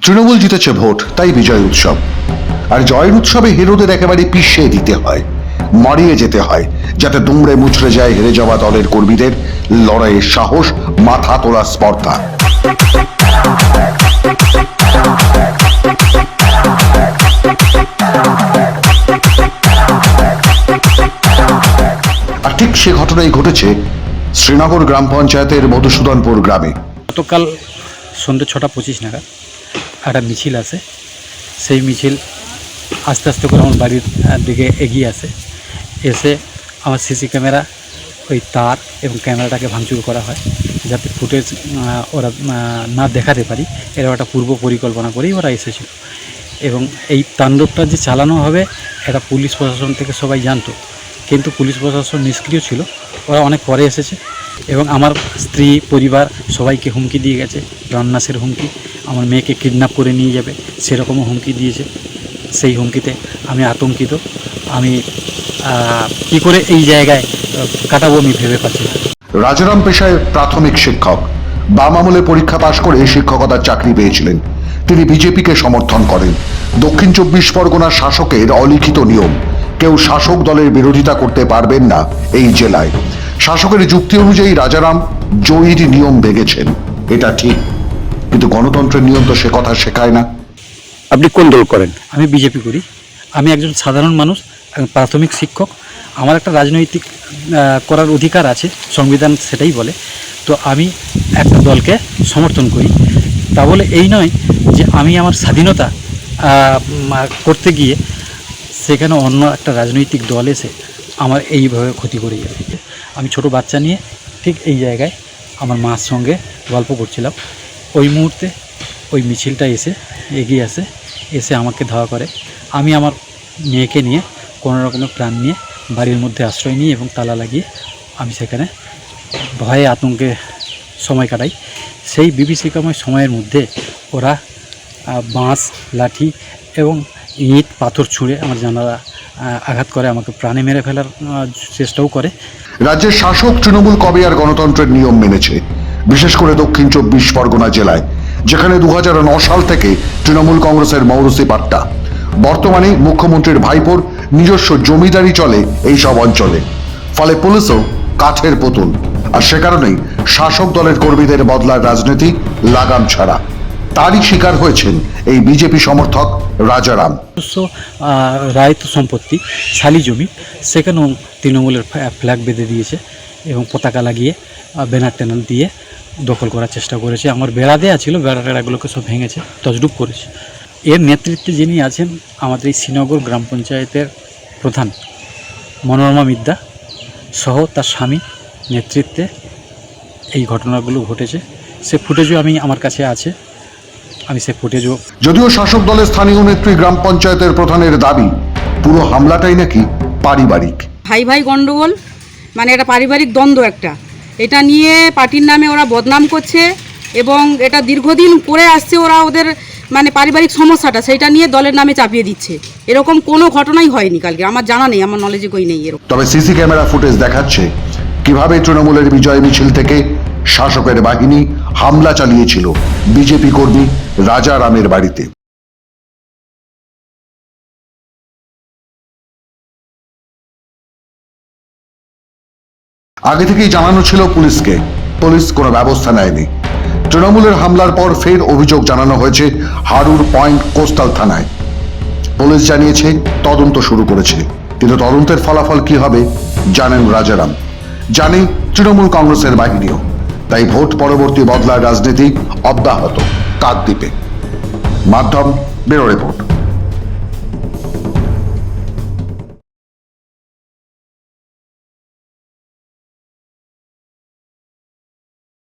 তৃণমূল জিতেছে ভোট, তাই বিজয় উৎসব। আর জয়ের উৎসবে হিরোদের একেবারে পিষিয়ে দিতে হয়, মারিয়ে যেতে হয়, যাতে দুমড়ে মুচড়ে যায় হেরে যাওয়া দলের কর্মীদের লড়াইয়ের সাহস, মাথা তোলা স্পর্ধা। আর ঠিক সে ঘটনাই ঘটেছে শ্রীনগর গ্রাম পঞ্চায়েতের মধুসূদনপুর গ্রামে। গতকাল সন্ধ্যে 6:25 নাগাদ একটা মিছিল আসে। সেই মিছিল আস্তে আস্তে করে আমার বাড়ির দিকে এগিয়ে আসে। এসে আমার সিসি ক্যামেরা, ওই তার এবং ক্যামেরাটাকে ভাঙচুর করা হয়, যাতে ফুটেজ ওরা না দেখাতে পারি। এরা একটা পূর্ব পরিকল্পনা করেই ওরা এসেছিল। এবং এই তাণ্ডবটা যে চালানো হবে এটা পুলিশ প্রশাসন থেকে সবাই জানতো, কিন্তু পুলিশ প্রশাসন নিষ্ক্রিয় ছিল। ওরা অনেক পরে এসেছে এবং আমার স্ত্রী, পরিবার সবাইকে হুমকি দিয়ে গেছে, প্রাণনাশের হুমকি। আমার মেয়েকে কিডন্যাপ করে নিয়ে যাবে সেরকমও হুমকি দিয়েছে। সেই হুমকিতে আমি আতঙ্কিত। আমি কি করে এই জায়গায় কাটাবো আমি ভেবে পাচ্ছি না। রাজারাম পেশায় প্রাথমিক শিক্ষক, বাম আমলে পরীক্ষা পাশ করে শিক্ষকতার চাকরি পেয়েছিলেন। তিনি বিজেপিকে সমর্থন করেন। দক্ষিণ 24 পরগনার শাসকের অলিখিত নিয়ম, কেউ শাসক দলের বিরোধিতা করতে পারবেন না এই জেলায়। শাসকের যুক্তি অনুযায়ী রাজারাম জয়ীর নিয়ম ভেঙেছেন, এটা ঠিক, কিন্তু গণতন্ত্রের নিয়ম তো সে কথা শেখায় না। আপনি কোন দল করেন? আমি বিজেপি করি। আমি একজন সাধারণ মানুষ, প্রাথমিক শিক্ষক। আমার একটা রাজনৈতিক করার অধিকার আছে, সংবিধান সেটাই বলে। তো আমি একটা দলকে সমর্থন করি। তা বলে এই নয় যে আমি আমার স্বাধীনতা করতে গিয়ে সেখানে অন্য একটা রাজনৈতিক দল এসে আমার এইভাবে ক্ষতি করে যাবে। আমি ছোট বাচ্চা নিয়ে ঠিক এই জায়গায় আমার মার সঙ্গে গল্প করছিলাম। ওই মুহূর্তে ওই মিছিলটা এগিয়ে আসে, এসে আমাকে ধাওয়া করে। আমি আমার মেয়েকে নিয়ে কোনো রকমের প্রাণ নিয়ে বাড়ির মধ্যে আশ্রয় নিই এবং তালা লাগিয়ে আমি সেখানে ভয়ে আতঙ্কে সময় কাটাই। সেই বিভীষিকাময় সময়ের মধ্যে ওরা বাঁশ, লাঠি এবং ইট, পাথর ছুঁড়ে আমার জানালা আঘাত করে, আমাকে প্রাণে মেরে ফেলার চেষ্টাও করে। রাজ্যের শাসক তৃণমূল কবে আর গণতন্ত্রের নিয়ম মেনেছে? বিশেষ করে দক্ষিণ 24 পরগনা জেলায়, যেখানে 2009 সাল থেকে তৃণমূল কংগ্রেসের মৌরসি পাট্টা। বর্তমানে মুখ্যমন্ত্রীর ভাইপোর নিজস্ব জমিদারি চলে এই সব অঞ্চলে। ফলে পুলিশও কাঠের পুতুল। আর সে কারণেই শাসক দলের কর্মীদের বদলার রাজনীতি লাগাম ছাড়া। তারই শিকার হয়েছেন এই বিজেপি সমর্থক রাজারাম। রায়ত সম্পত্তি, শালি জমি, সেখানেও তৃণমূলের ফ্ল্যাগ বেঁধে দিয়েছে এবং পতাকা লাগিয়ে ব্যানার ট্যানার দিয়ে দখল করার চেষ্টা করেছে। আমার বেড়া দেওয়া ছিল, বেড়া টেড়াগুলোকে সব ভেঙেছে, তছরূপ করেছে। এর নেতৃত্বে যিনি আছেন আমাদের এই শ্রীনগর গ্রাম পঞ্চায়েতের প্রধান মনোরমা মিদ্যা সহ তার স্বামী নেতৃত্বে এই ঘটনাগুলো ঘটেছে। সে ফুটেজও আমার কাছে আছে, আমি সে ফুটেজও। যদিও শাসক দলের স্থানীয় নেত্রী গ্রাম পঞ্চায়েতের প্রধানের দাবি পুরো হামলাটাই নাকি পারিবারিক। ভাই ভাই গন্ডগোল, মানে এটা পারিবারিক দ্বন্দ্ব একটা। এটা নিয়ে পার্টির নামে ওরা বদনাম করছে এবং এটা দীর্ঘদিন করে আসছে। ওরা ওদের মানে পারিবারিক সমস্যাটা সেইটা নিয়ে দলের নামে চাপিয়ে দিচ্ছে। এরকম কোনো ঘটনাই হয়নি কালকে, আমার জানা নেই, আমার নলেজে কই নেই এরকম। তবে সিসি ক্যামেরা ফুটেজ দেখাচ্ছে কিভাবে তৃণমূলের বিজয় মিছিল থেকে শাসকের বাহিনী হামলা চালিয়েছিল বিজেপি কর্মী রাজারামের বাড়িতে। আগে থেকেই জানানো ছিল পুলিশকে, পুলিশ কোনো ব্যবস্থা নেয়নি। তৃণমূলের হামলার পর ফের অভিযোগ জানানো হয়েছে হারুর পয়েন্ট কোস্টাল থানায়। পুলিশ জানিয়েছে তদন্ত শুরু করেছে, কিন্তু তদন্তের ফলাফল কি হবে জানেন রাজারাম, জানে তৃণমূল কংগ্রেসের বাহিনীও। তাই ভোট পরবর্তী বদলার রাজনীতি অব্যাহত কাকদ্বীপে। মাধ্যম ব্যুরো রিপোর্ট।